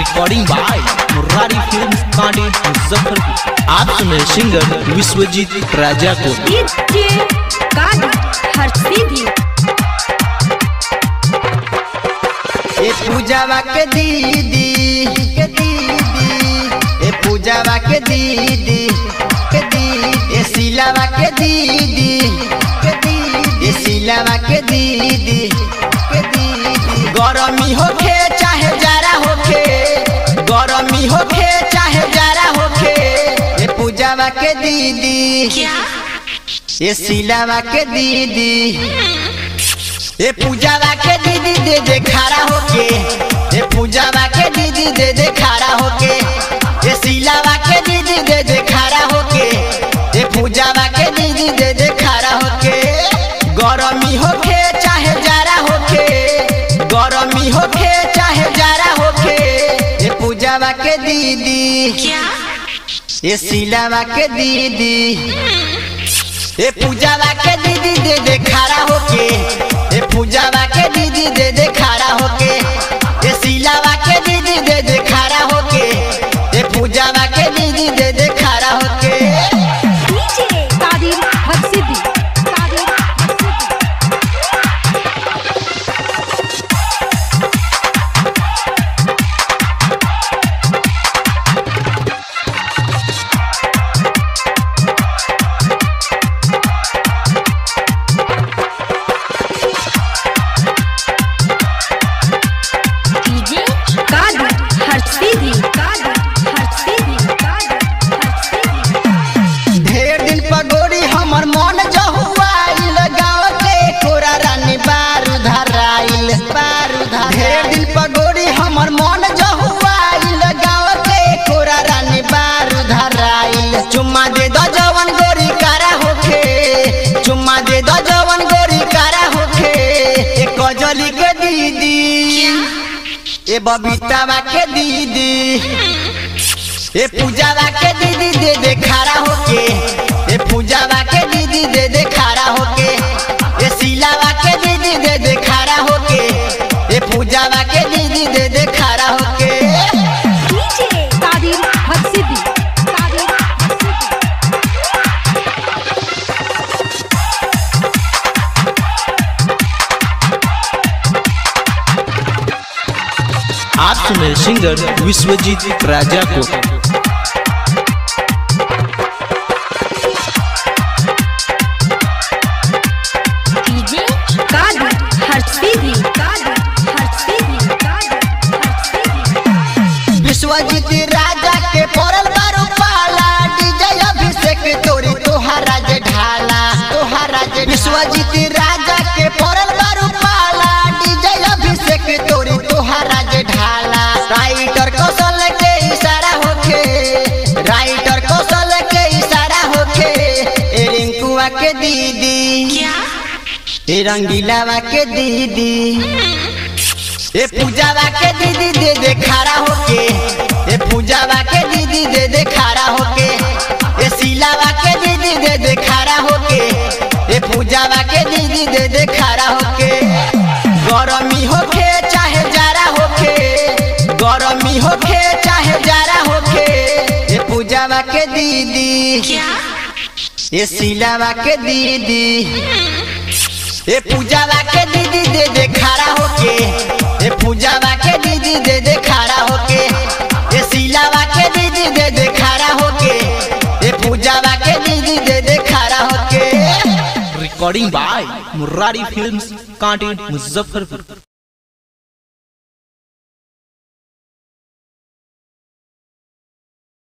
Recording by Murari films कांडी मुजफ्फरपुर। आप सुन रहे सिंगर विश्वजीत राजा को। ए पूजावा के दीदी ए पूजावा के दीदी ए सिलावा के दीदी ए सिलावा के दीदी गरमी होखे चाहे जाड़ा होखे, गरमी होखे चाहे जाड़ा होखे, ए पूजावा के दीदी ए सिलावा के दीदी ए पूजावा के दीदी दे दे खड़ा होके, ए पूजावा के दीदी दे दे खड़ा होके, ए सिलावा के दीदी दे दे खड़ा होके, ए पूजावा के दीदी दे दे खड़ा होके। गरमी होके चाहे जाड़ा होके, गरमी होके चाहे जाड़ा होके, ए पूजावा के दीदी ए सिलावा के दीदी ए पूजावा के दीदी दे दे खड़ा होके, ए पूजावा के दीदी दे दे खड़ा होके, ए सिलावा के दीदी दे दे खड़ा होके, ए पूजावा के दीदी दे दे खड़ा होके। ढेर दिन पगोरी हमर मन जहुआइल, गाँव के कोरा रानी बारू धराइल, ढेर दिन पगोरी हमर मन जहुआइल, गाँव के कोरा रानी बारू धराइल। चुम्मा दे दो जवन गोरी कारा होखे, चुम्मा दे दो जवन गोरी कारा होखे, ए कजली के दीदी ए बबीतावा के दीदी ए पूजावा के दीदी दे दे खड़ा होके, ए पूजावा के दीदी दे दे खड़ा होके, ए सिलावा के दीदी दे दे खड़ा होके, ए पूजावा के दीदी दे दे खड़ा होके। आप सुन रहे सिंगर विश्वजीत राजा को। विश्वजीत राजा के पड़ल बारू पाला, डीजे अभिषेक तोरी तोहरा जे ढाला, तोहरा जे विश्वजीत राजा के पड़ल बारू पाला, डीजे अभिषेक तोरी तोहरा जे ढाला। राइटर कौशल के इशारा होके, राइटर कौशल के इशारा होके, ए रिंकुआ के दीदी ए रंगीलावा के दीदी ए पूजावा के दीदी दे दे खड़ा होके, ए पूजावा के दीदी दे दे खड़ा होके, ए सिलावा के दीदी दे दे खड़ा होके, ए पूजावा के दीदी दे दे खड़ा होके। गरमी होके चाहे जाड़ा होके, गरमी होके चाहे जाड़ा होके, ए पूजावा के दीदी ए सिलावा के दीदी ए पूजावा के दीदी दे दे खड़ा होके, ए पूजावा के दीदी दे दे खड़ा होके, ए सिलावा के दीदी दे दे खड़ा होके, ए पूजावा के दीदी दे दे खड़ा होके। रिकॉर्डिंग बाय मुरारी फिल्म्स कांडी मुजफ्फरपुर।